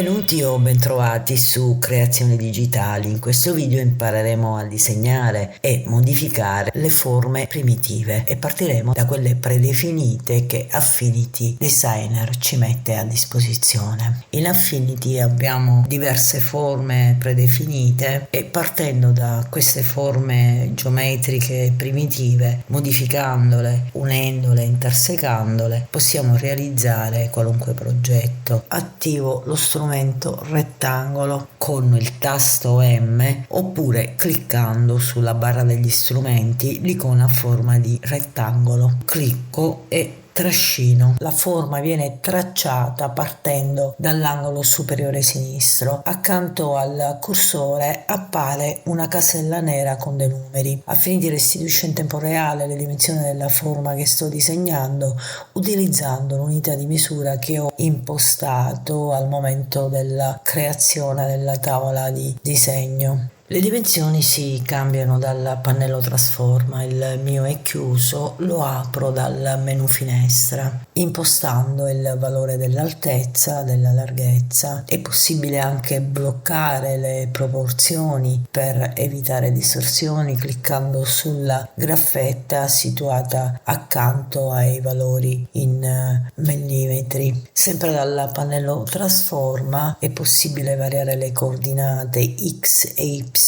Benvenuti o bentrovati su Creazioni Digitali. In questo video impareremo a disegnare e modificare le forme primitive e partiremo da quelle predefinite che Affinity Designer ci mette a disposizione. In Affinity abbiamo diverse forme predefinite e partendo da queste forme geometriche primitive, modificandole, unendole, intersecandole, possiamo realizzare qualunque progetto. Attivo lo strumento rettangolo con il tasto M oppure cliccando sulla barra degli strumenti l'icona a forma di rettangolo. Clicco e trascino. La forma viene tracciata partendo dall'angolo superiore sinistro. Accanto al cursore appare una casella nera con dei numeri. Affinity restituisce in tempo reale le dimensioni della forma che sto disegnando utilizzando l'unità di misura che ho impostato al momento della creazione della tavola di disegno. Le dimensioni si cambiano dal pannello trasforma, il mio è chiuso, lo apro dal menu finestra. Impostando il valore dell'altezza, della larghezza, è possibile anche bloccare le proporzioni per evitare distorsioni cliccando sulla graffetta situata accanto ai valori in millimetri. Sempre dal pannello trasforma è possibile variare le coordinate X e Y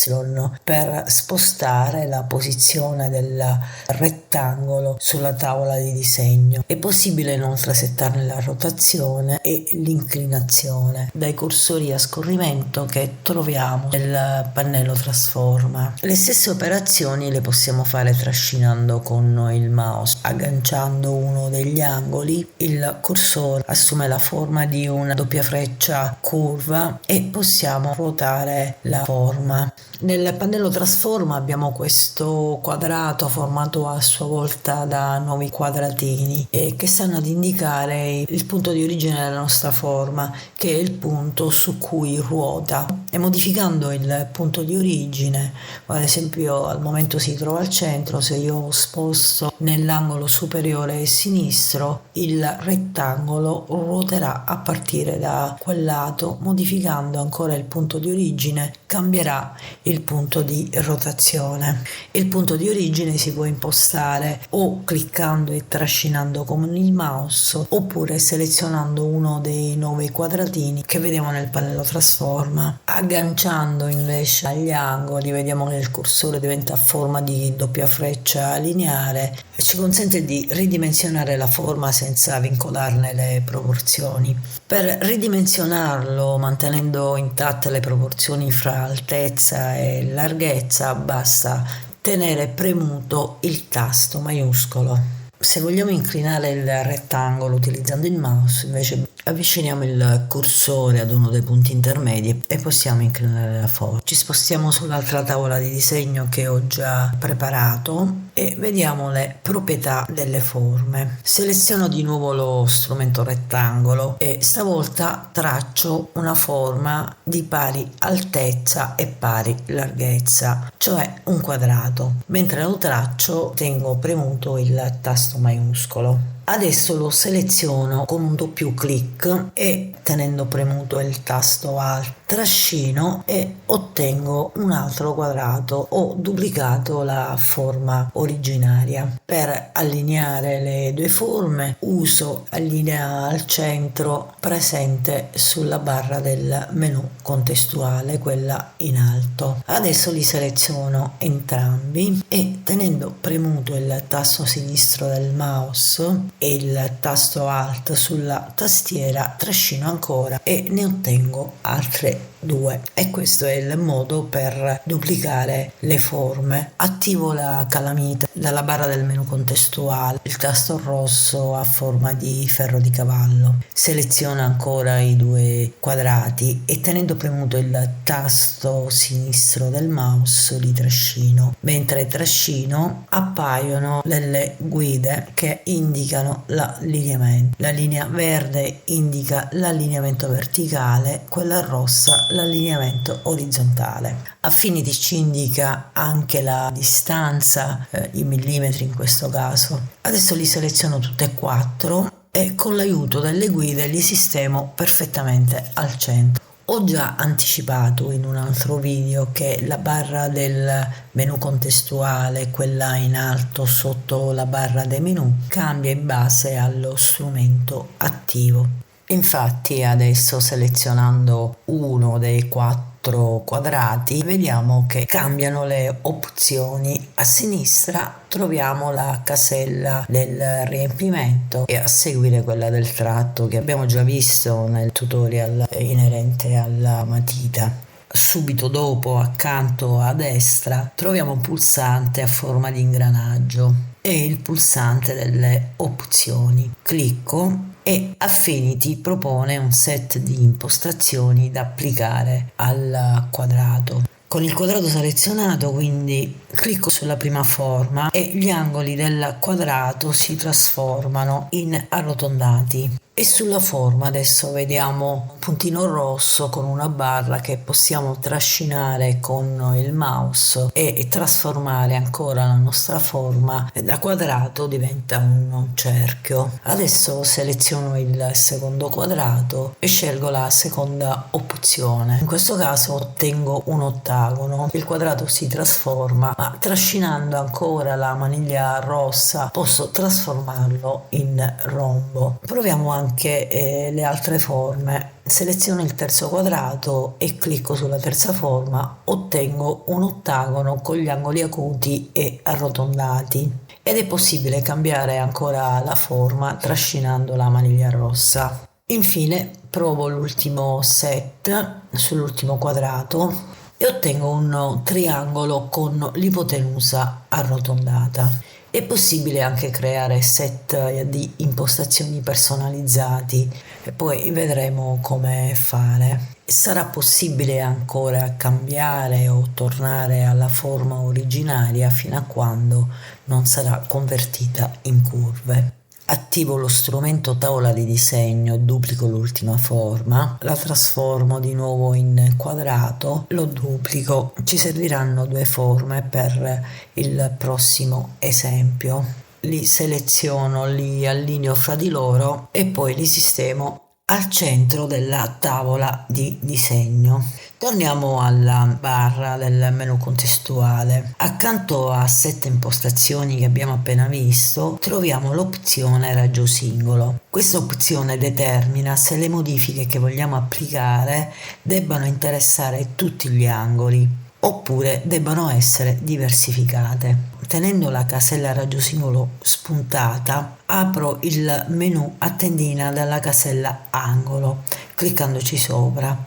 per spostare la posizione del rettangolo sulla tavola di disegno. È possibile inoltre settarne la rotazione e l'inclinazione dai cursori a scorrimento che troviamo nel pannello trasforma. Le stesse operazioni le possiamo fare trascinando con il mouse. Agganciando uno degli angoli, il cursore assume la forma di una doppia freccia curva e possiamo ruotare la forma. Nel pannello trasforma abbiamo questo quadrato formato a sua volta da nuovi quadratini che stanno ad indicare il punto di origine della nostra forma, che è il punto su cui ruota. E modificando il punto di origine, ad esempio al momento si trova al centro, se io sposto nell'angolo superiore sinistro, il rettangolo ruoterà a partire da quel lato. Modificando ancora il punto di origine cambierà il punto di rotazione. Il punto di origine si può impostare o cliccando e trascinando con il mouse oppure selezionando uno dei 9 quadratini che vediamo nel pannello trasforma. Agganciando invece agli angoli vediamo che il cursore diventa a forma di doppia freccia lineare e ci consente di ridimensionare la forma senza vincolarne le proporzioni. Per ridimensionarlo mantenendo intatte le proporzioni fra altezza e larghezza basta tenere premuto il tasto maiuscolo. Se vogliamo inclinare il rettangolo utilizzando il mouse, invece avviciniamo il cursore ad uno dei punti intermedi e possiamo inclinare la forma. Ci spostiamo sull'altra tavola di disegno che ho già preparato e vediamo le proprietà delle forme. Seleziono di nuovo lo strumento rettangolo e stavolta traccio una forma di pari altezza e pari larghezza, cioè un quadrato. Mentre lo traccio tengo premuto il tasto maiuscolo. Adesso lo seleziono con un doppio clic e tenendo premuto il tasto Alt trascino e ottengo un altro quadrato. Ho duplicato la forma originaria. Per allineare le due forme uso la linea al centro presente sulla barra del menu contestuale, quella in alto. Adesso li seleziono entrambi e tenendo premuto il tasto sinistro del mouse e il tasto Alt sulla tastiera trascino ancora e ne ottengo altre 2 e questo è il modo per duplicare le forme. Attivo la calamita dalla barra del menu contestuale, il tasto rosso a forma di ferro di cavallo. Seleziono ancora i 2 quadrati e tenendo premuto il tasto sinistro del mouse li trascino. Mentre trascino appaiono delle guide che indicano l'allineamento. La linea verde indica l'allineamento verticale, quella rossa l'allineamento orizzontale. Affinity ci indica anche la distanza, i millimetri in questo caso. Adesso li seleziono tutte e 4 e con l'aiuto delle guide li sistemo perfettamente al centro. Ho già anticipato in un altro video che la barra del menu contestuale, quella in alto sotto la barra dei menu, cambia in base allo strumento attivo. Infatti adesso, selezionando uno dei 4 quadrati, vediamo che cambiano le opzioni. A sinistra troviamo la casella del riempimento e a seguire quella del tratto che abbiamo già visto nel tutorial inerente alla matita. Subito dopo, accanto a destra, troviamo un pulsante a forma di ingranaggio e il pulsante delle opzioni. Clicco e Affinity propone un set di impostazioni da applicare al quadrato. Con il quadrato selezionato, quindi, clicco sulla prima forma e gli angoli del quadrato si trasformano in arrotondati. E sulla forma adesso vediamo un puntino rosso con una barra che possiamo trascinare con il mouse e trasformare ancora la nostra forma, e da quadrato diventa un cerchio. Adesso seleziono il secondo quadrato e scelgo la seconda opzione. In questo caso ottengo un ottagono. Il quadrato si trasforma, ma trascinando ancora la maniglia rossa posso trasformarlo in rombo. Proviamo anche le altre forme. Seleziono il terzo quadrato e clicco sulla terza forma, ottengo un ottagono con gli angoli acuti e arrotondati. Ed è possibile cambiare ancora la forma trascinando la maniglia rossa. Infine provo l'ultimo set sull'ultimo quadrato e ottengo un triangolo con l'ipotenusa arrotondata. È possibile anche creare set di impostazioni personalizzati e poi vedremo come fare. Sarà possibile ancora cambiare o tornare alla forma originaria fino a quando non sarà convertita in curve. Attivo lo strumento tavola di disegno, duplico l'ultima forma, la trasformo di nuovo in quadrato, lo duplico. Ci serviranno 2 forme per il prossimo esempio. Li seleziono, li allineo fra di loro e poi li sistemo al centro della tavola di disegno. Torniamo alla barra del menu contestuale. Accanto a 7 impostazioni che abbiamo appena visto, troviamo l'opzione raggio singolo. Questa opzione determina se le modifiche che vogliamo applicare debbano interessare tutti gli angoli oppure debbano essere diversificate. Tenendo la casella raggio singolo spuntata, apro il menu a tendina dalla casella angolo, cliccandoci sopra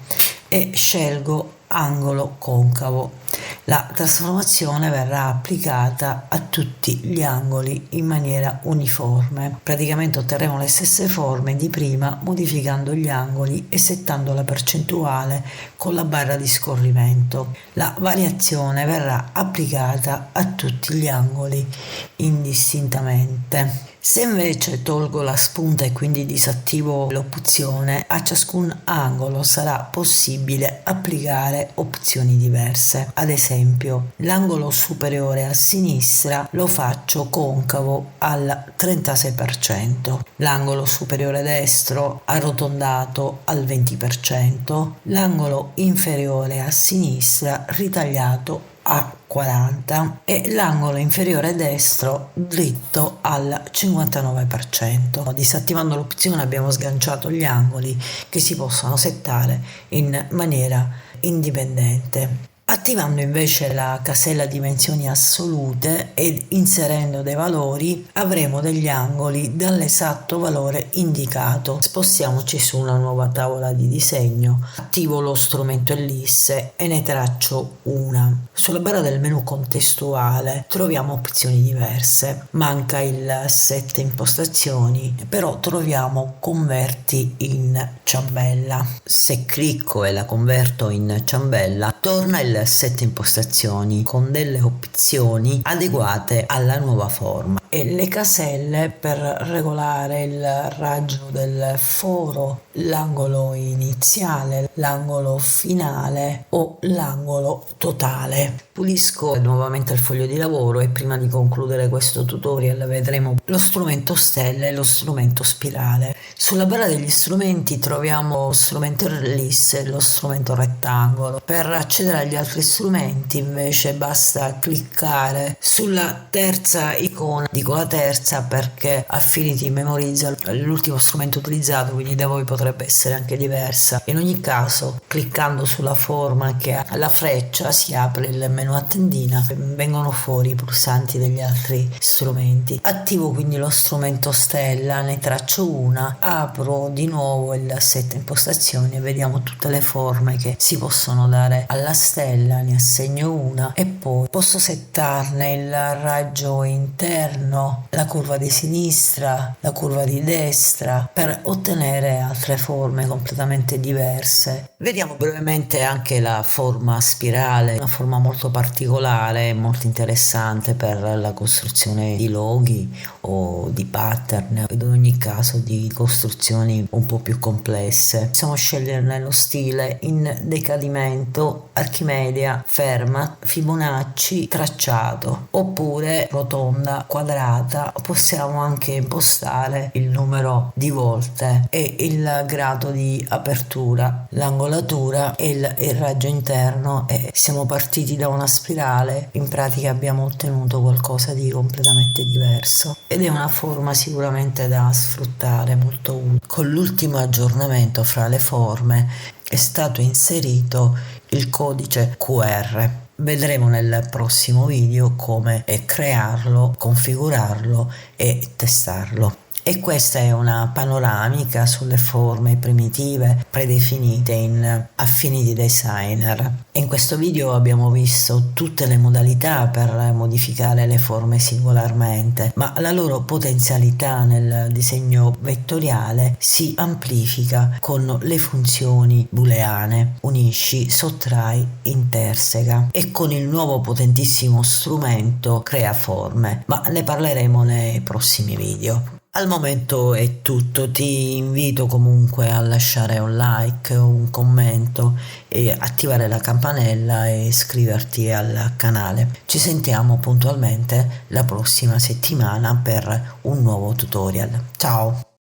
e scelgo angolo concavo. La trasformazione verrà applicata a tutti gli angoli in maniera uniforme. Praticamente otterremo le stesse forme di prima modificando gli angoli e settando la percentuale con la barra di scorrimento. La variazione verrà applicata a tutti gli angoli indistintamente. Se invece tolgo la spunta e quindi disattivo l'opzione, a ciascun angolo sarà possibile applicare opzioni diverse. Ad esempio, l'angolo superiore a sinistra lo faccio concavo al 36%, l'angolo superiore destro arrotondato al 20%, l'angolo inferiore a sinistra ritagliato a 40 e l'angolo inferiore destro dritto al 59%. Disattivando l'opzione abbiamo sganciato gli angoli che si possono settare in maniera indipendente. Attivando invece la casella dimensioni assolute ed inserendo dei valori avremo degli angoli dall'esatto valore indicato. Spostiamoci su una nuova tavola di disegno, attivo lo strumento ellisse e ne traccio una. Sulla barra del menu contestuale troviamo opzioni diverse, manca il set impostazioni, però troviamo converti in ciambella. Se clicco e la converto in ciambella torna il set impostazioni con delle opzioni adeguate alla nuova forma. e le caselle per regolare il raggio del foro, l'angolo iniziale, l'angolo finale o l'angolo totale. Pulisco nuovamente il foglio di lavoro e prima di concludere questo tutorial vedremo lo strumento stella e lo strumento spirale. Sulla barra degli strumenti troviamo lo strumento ellisse e lo strumento rettangolo. Per accedere agli altri strumenti invece basta cliccare sulla terza icona, dico la terza perché Affinity memorizza l'ultimo strumento utilizzato, quindi da voi potrebbe essere anche diversa. In ogni caso, cliccando sulla forma che ha la freccia si apre il menu a tendina e vengono fuori i pulsanti degli altri strumenti. Attivo quindi lo strumento stella, ne traccio una, apro di nuovo il set impostazioni e vediamo tutte le forme che si possono dare alla stella, ne assegno una e poi posso settarne il raggio interno, la curva di sinistra, la curva di destra per ottenere altre forme completamente diverse. Vediamo brevemente anche la forma spirale, una forma molto particolare, molto interessante per la costruzione di loghi o di pattern, ed in ogni caso di costruzioni un po' più complesse. Possiamo sceglierne lo stile in decadimento, archimedia, ferma, Fibonacci, tracciato oppure rotonda, quadrata. Possiamo anche impostare il numero di volte e il grado di apertura, l'angolatura e il raggio interno, e siamo partiti da una spirale, in pratica abbiamo ottenuto qualcosa di completamente diverso ed è una forma sicuramente da sfruttare, molto utile. Con l'ultimo aggiornamento fra le forme è stato inserito il codice QR. Vedremo nel prossimo video come crearlo, configurarlo e testarlo. E questa è una panoramica sulle forme primitive predefinite in Affinity Designer. In questo video abbiamo visto tutte le modalità per modificare le forme singolarmente, ma la loro potenzialità nel disegno vettoriale si amplifica con le funzioni booleane: unisci, sottrai, interseca, e con il nuovo potentissimo strumento crea forme, ma ne parleremo nei prossimi video. Al momento è tutto, ti invito comunque a lasciare un like, un commento e attivare la campanella e iscriverti al canale. Ci sentiamo puntualmente la prossima settimana per un nuovo tutorial. Ciao!